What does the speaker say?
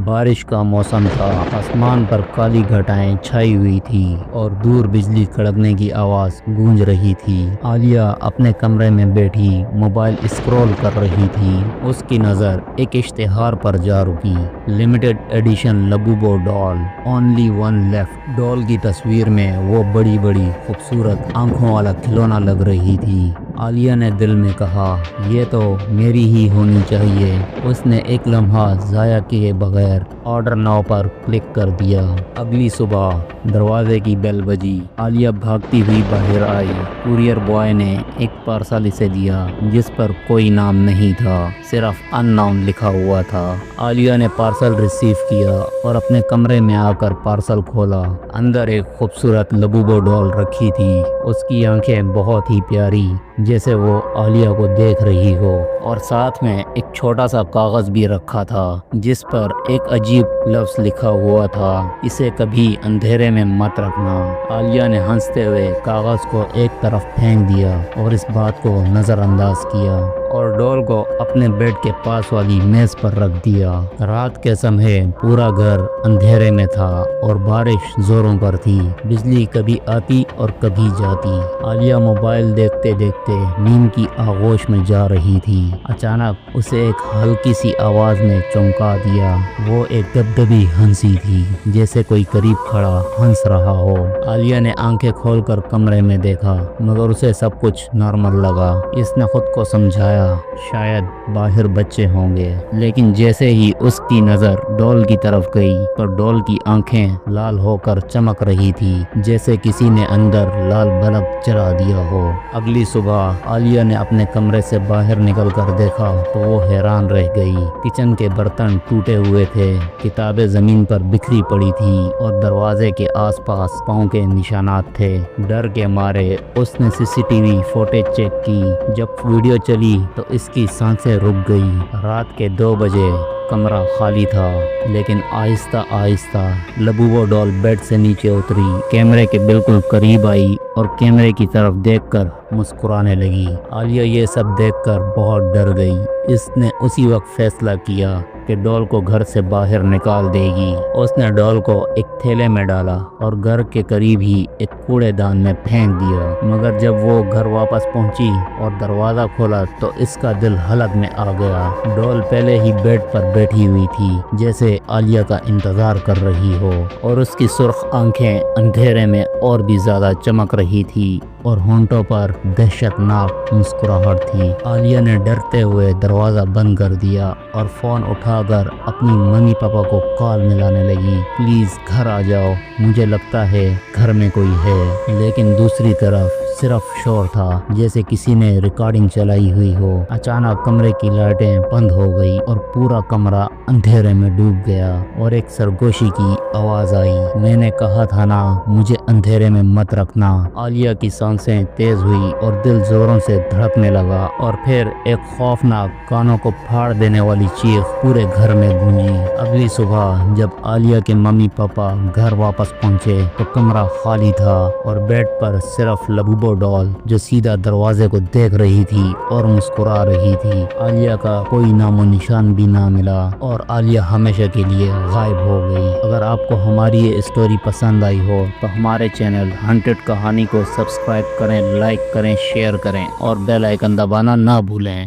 بارش کا موسم تھا، آسمان پر کالی گھٹائیں چھائی ہوئی تھی اور دور بجلی کڑکنے کی آواز گونج رہی تھی۔ عالیہ اپنے کمرے میں بیٹھی موبائل اسکرول کر رہی تھی۔ اس کی نظر ایک اشتہار پر جا رکی، لمیٹڈ ایڈیشن لبوبو ڈال، اونلی ون لیفٹ۔ ڈال کی تصویر میں وہ بڑی بڑی خوبصورت آنکھوں والا کھلونا لگ رہی تھی۔ عالیہ نے دل میں کہا، یہ تو میری ہی ہونی چاہیے۔ اس نے ایک لمحہ ضائع کیے بغیر آرڈر ناؤ پر کلک کر دیا۔ اگلی صبح دروازے کی بیل بجی۔ عالیہ بھاگتی ہوئی باہر آئی۔ کوریئر بوائے نے ایک پارسل اسے دیا جس پر کوئی نام نہیں تھا، صرف ان نون لکھا ہوا تھا۔ عالیہ نے پارسل ریسیو کیا اور اپنے کمرے میں آ کر پارسل کھولا۔ اندر ایک خوبصورت لبوبو ڈال رکھی تھی۔ اس کی آنکھیں بہت ہی پیاری، جیسے وہ عالیہ کو دیکھ رہی ہو، اور ساتھ میں ایک چھوٹا سا کاغذ بھی رکھا تھا جس پر ایک عجیب لفظ لکھا ہوا تھا، اسے کبھی اندھیرے میں مت رکھنا۔ عالیہ نے ہنستے ہوئے کاغذ کو ایک طرف پھینک دیا اور اس بات کو نظر انداز کیا اور ڈال کو اپنے بیڈ کے پاس والی میز پر رکھ دیا۔ رات کے سمے پورا گھر اندھیرے میں تھا اور بارش زوروں پر تھی۔ بجلی کبھی آتی اور کبھی جاتی۔ عالیہ موبائل دیکھتے دیکھتے نیند کی آغوش میں جا رہی تھی۔ اچانک اسے ایک ہلکی سی آواز نے چونکا دیا۔ وہ ایک دبدبی ہنسی تھی، جیسے کوئی قریب کھڑا ہنس رہا ہو۔ عالیہ نے آنکھیں کھول کر کمرے میں دیکھا، مگر اسے سب کچھ نارمل لگا۔ اس نے خود کو سمجھایا شاید باہر بچے ہوں گے، لیکن جیسے ہی اس کی نظر ڈال کی طرف گئی تو ڈال کی آنکھیں لال ہو کر چمک رہی تھی، جیسے کسی نے اندر لال بلب جلا دیا ہو۔ اگلی صبح عالیہ نے اپنے کمرے سے باہر نکل کر دیکھا تو وہ حیران رہ گئی۔ کچن کے برتن ٹوٹے ہوئے تھے، کتابیں زمین پر بکھری پڑی تھی اور دروازے کے آس پاس پاؤں کے نشانات تھے۔ ڈر کے مارے اس نے CCTV فوٹیج چیک کی۔ جب ویڈیو چلی تو اس کی سانسیں رک گئی۔ رات کے 2 بجے کمرہ خالی تھا، لیکن آہستہ آہستہ لبوبو ڈال بیڈ سے نیچے اتری، کیمرے کے بالکل قریب آئی اور کیمرے کی طرف دیکھ کر مسکرانے لگی۔ عالیہ یہ سب دیکھ کر بہت ڈر گئی۔ اس نے اسی وقت فیصلہ کیا کہ ڈال کو گھر سے باہر نکال دے گی۔ اس نے ڈال کو ایک تھیلے میں ڈالا اور گھر کے قریب ہی ایک کوڑے دان میں پھینک دیا۔ مگر جب وہ گھر واپس پہنچی اور دروازہ کھولا تو اس کا دل حلق میں آ گیا۔ ڈال پہلے ہی بیڈ پر بیٹھی ہوئی تھی، جیسے عالیہ کا انتظار کر رہی ہو، اور اس کی سرخ آنکھیں اندھیرے میں اور بھی زیادہ چمک رہی تھی اور ہونٹوں پر دہشت ناک مسکراہٹ تھی۔ عالیہ نے ڈرتے ہوئے دروازہ بند کر دیا اور فون اٹھا کر اپنی ممی پاپا کو کال ملانے لگی، پلیز گھر آ جاؤ، مجھے لگتا ہے گھر میں کوئی ہے۔ لیکن دوسری طرف صرف شور تھا، جیسے کسی نے ریکارڈنگ چلائی ہوئی ہو۔ اچانک کمرے کی لائٹیں بند ہو گئی اور پورا کمرہ اندھیرے میں ڈوب گیا اور ایک سرگوشی کی آواز آئی، میں نے کہا تھا نا مجھے اندھیرے میں مت رکھنا۔ عالیہ کی سانسیں تیز ہوئی اور دل زوروں سے دھڑکنے لگا، اور پھر ایک خوفناک کانوں کو پھاڑ دینے والی چیخ پورے گھر میں گونجی۔ اگلی صبح جب عالیہ کے ممی پاپا گھر واپس پہنچے تو کمرہ خالی تھا اور بیڈ پر صرف لبوبو ڈال جو سیدھا دروازے کو دیکھ رہی تھی اور مسکرا رہی تھی۔ عالیہ کا کوئی نام و نشان بھی نہ ملا اور عالیہ ہمیشہ کے لیے غائب ہو گئی۔ اگر آپ کو ہماری یہ اسٹوری پسند آئی ہو تو ہمارے چینل ہانٹڈ کہانی کو سبسکرائب کریں، لائک کریں، شیئر کریں اور بیل آئیکن دبانا نہ بھولیں۔